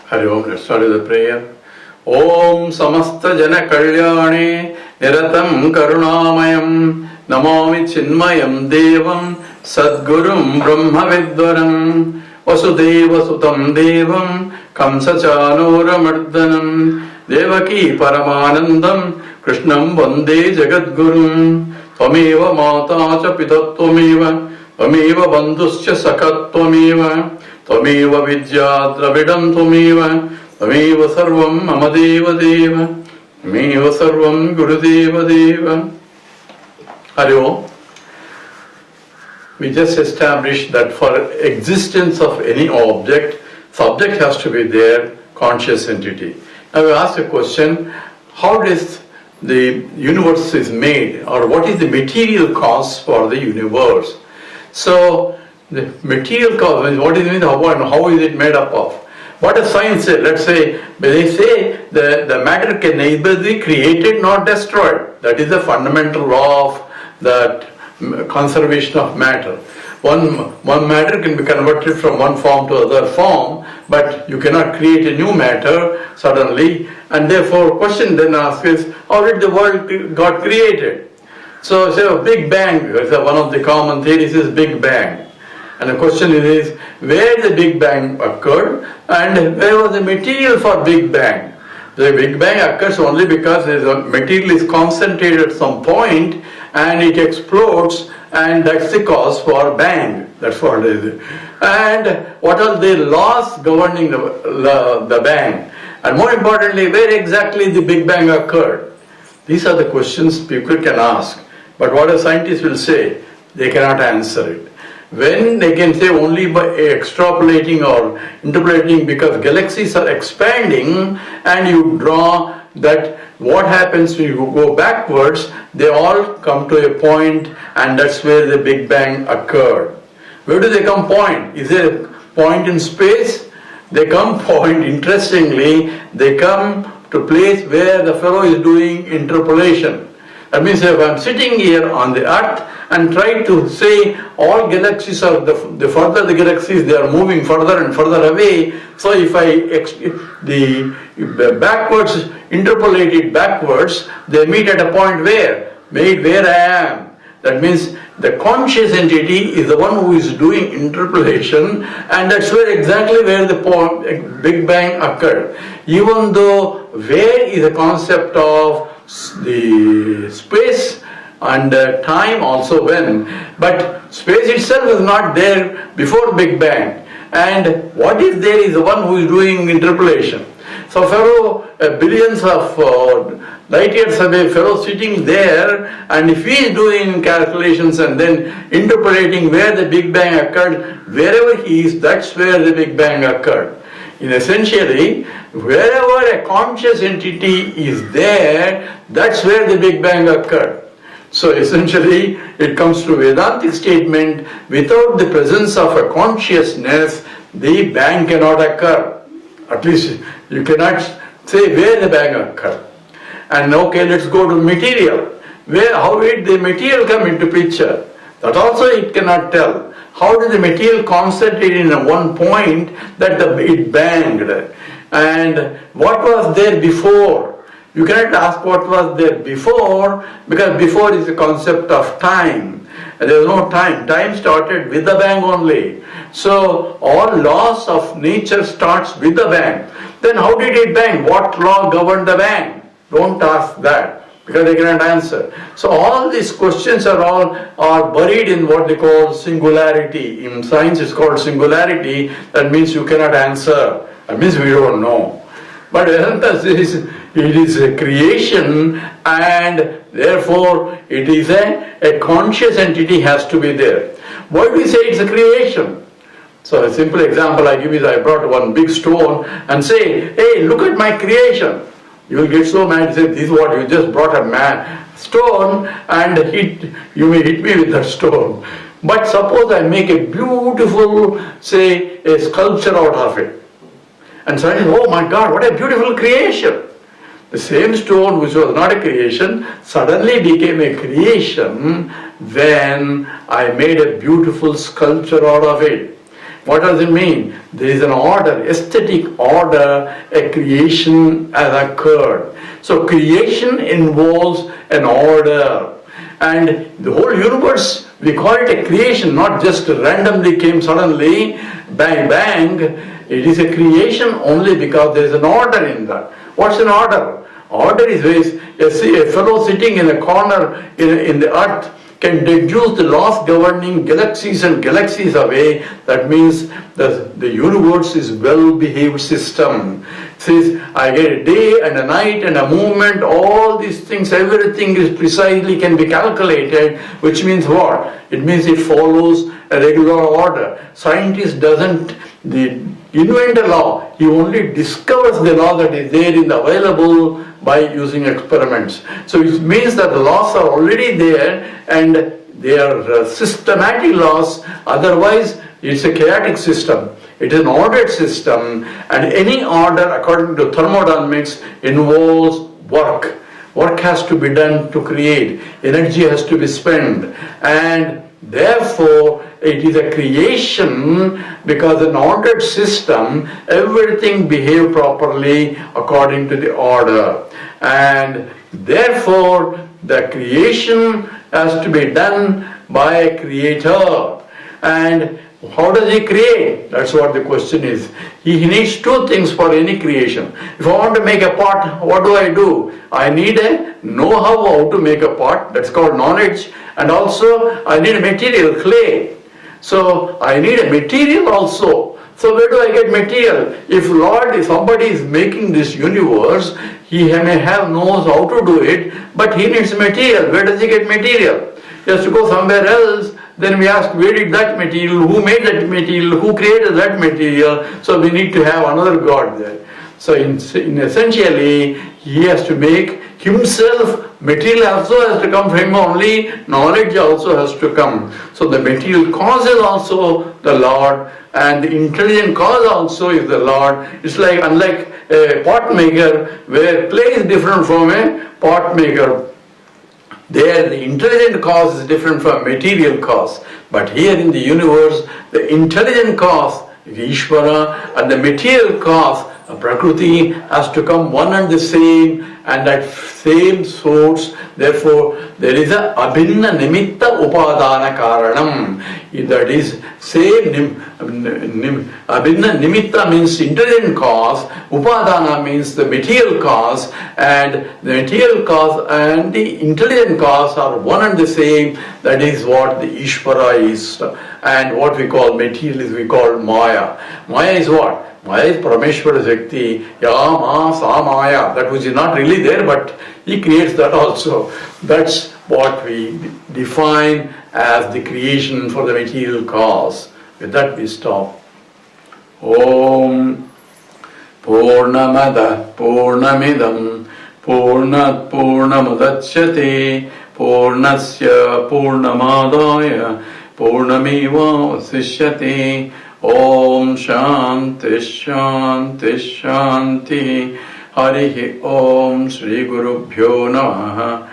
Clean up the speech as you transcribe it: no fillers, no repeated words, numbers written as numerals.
Hari Om, let's start with the prayer. Om Samasta Jana Kalyane Niratam Karunamayam Namami Chinmayam Devam Sadgurum Brahma Vidvaram Vasudeva Sutam Devam Kamsa Chanura Mardanam Devaki Paramanandam Krishnam Vande Jagadgurum Tvameva Mata Cha Pitattvameva Tvameva Bandhuscha Sakatvameva Tvameva Vidya Dravidam Tvameva Tvameva Sarvam Mama Deva Deva Tvameva Sarvam Gurudeva Deva. Hari Om. We just established that for existence of any object, subject has to be there, conscious entity. Now we asked a question, how does the universe is made, or what is the material cause for the universe? So the material cause, what is it, how is it made up of? What does science say? Let's say, they say the matter can neither be created nor destroyed. That is the fundamental law of that conservation of matter. One matter can be converted from one form to other form, but you cannot create a new matter suddenly, and therefore question then asked is, how did the world got created? So say a Big Bang, one of the common theories is Big Bang. And the question is, where the Big Bang occurred and where was the material for Big Bang? The Big Bang occurs only because the material is concentrated at some point and it explodes, and that's the cause for bang. That's what it is. And what are the laws governing the bang? And more importantly, where exactly the Big Bang occurred? These are the questions people can ask. But what a scientist will say, they cannot answer it. When they can say only by extrapolating or interpolating, because galaxies are expanding and you draw that what happens when you go backwards, they all come to a point, and that's where the Big Bang occurred. Where do they come point? Is there a point in space? They come point, interestingly, they come to place where the fellow is doing interpolation. That means if I am sitting here on the earth and try to say all galaxies are, the further the galaxies, they are moving further and further away. So if I backwards, interpolate it backwards, they meet at a point where I am. That means the conscious entity is the one who is doing interpolation, and that's exactly where the Big Bang occurred. Even though where is a concept of the space and time also when, but space itself is not there before Big Bang, and what is there is the one who is doing interpolation. So fellow billions of light years away, fellow sitting there, and if he is doing calculations and then interpolating where the Big Bang occurred, wherever he is, that's where the Big Bang occurred. In essentially, wherever a conscious entity is there, that's where the Big Bang occurred. So essentially, it comes to Vedantic statement, without the presence of a consciousness, the bang cannot occur. At least you cannot say where the bang occurred. And okay, let's go to material. How did the material come into picture? That also it cannot tell. How did the material concentrate in one point that it banged? And what was there before? You cannot ask what was there before, because before is the concept of time. There is no time. Time started with the bang only. So all laws of nature starts with the bang. Then how did it bang? What law governed the bang? Don't ask that, because they cannot answer. So all these questions are buried in what they call singularity. In science it's called singularity. That means you cannot answer. That means we don't know. But Vedanta says it is a creation, and therefore it is a conscious entity has to be there. Why do we say it's a creation? So a simple example I give is, I brought one big stone and say, hey, look at my creation. You will get so mad, say, this is what you just brought a stone and you may hit me with that stone. But suppose I make a beautiful, say, a sculpture out of it. And suddenly, oh my God, what a beautiful creation. The same stone which was not a creation suddenly became a creation when I made a beautiful sculpture out of it. What does it mean? There is an order, aesthetic order, a creation has occurred. So creation involves an order. And the whole universe, we call it a creation, not just randomly came suddenly, bang, bang. It is a creation only because there is an order in that. What's an order? Order is a fellow sitting in a corner in the earth can deduce the laws governing galaxies and galaxies away. That means the universe is well-behaved system. It says, I get a day and a night and a movement, all these things, everything is precisely can be calculated, which means what? It means it follows a regular order. Scientist doesn't invent a law, he only discovers the law that is there in the available by using experiments. So it means that the laws are already there and they are systematic laws, otherwise it's a chaotic system. It is an ordered system, and any order according to thermodynamics involves work. Work has to be done to create, energy has to be spent, and therefore it is a creation because an ordered system, everything behaves properly according to the order. And therefore the creation has to be done by a creator. And how does he create? That's what the question is. He needs two things for any creation. If I want to make a pot, what do? I need a know-how how to make a pot, that's called knowledge, and also I need a material, clay. So I need a material also. So where do I get material? If somebody is making this universe, he may have knows how to do it, but he needs material. Where does he get material? He has to go somewhere else. Then we ask, where did that material, who made that material, who created that material? So we need to have another God there. So in essentially, he has to make himself, material also has to come from him only, knowledge also has to come. So the material cause is also the Lord, and the intelligent cause also is the Lord. It's like, unlike a pot maker, where clay is different from a pot maker. There the intelligent cause is different from material cause. But here in the universe, the intelligent cause is Ishvara, and the material cause, Prakriti, has to come one and the same, and that same source. Therefore, there is a abhinna nimitta upadana karanam. That is, same abhinna nimitta means intelligent cause, upadana means the material cause, and the material cause and the intelligent cause are one and the same. That is what the Ishvara is. And what we call material is we call Maya. Maya is what? Maya is Parameshwara Shakti, Ma, Sa, Maya, that which is not really there, but he creates that also. That's what we define as the creation for the material cause. With that we stop. Om Purnamada Purnamidam Purnat Purnamudachyate Purnasya Purnamadaya Purnameva Vasishyate. Om Shanti Shanti Shanti. Harihi Om Shri Gurubhyo Namaha.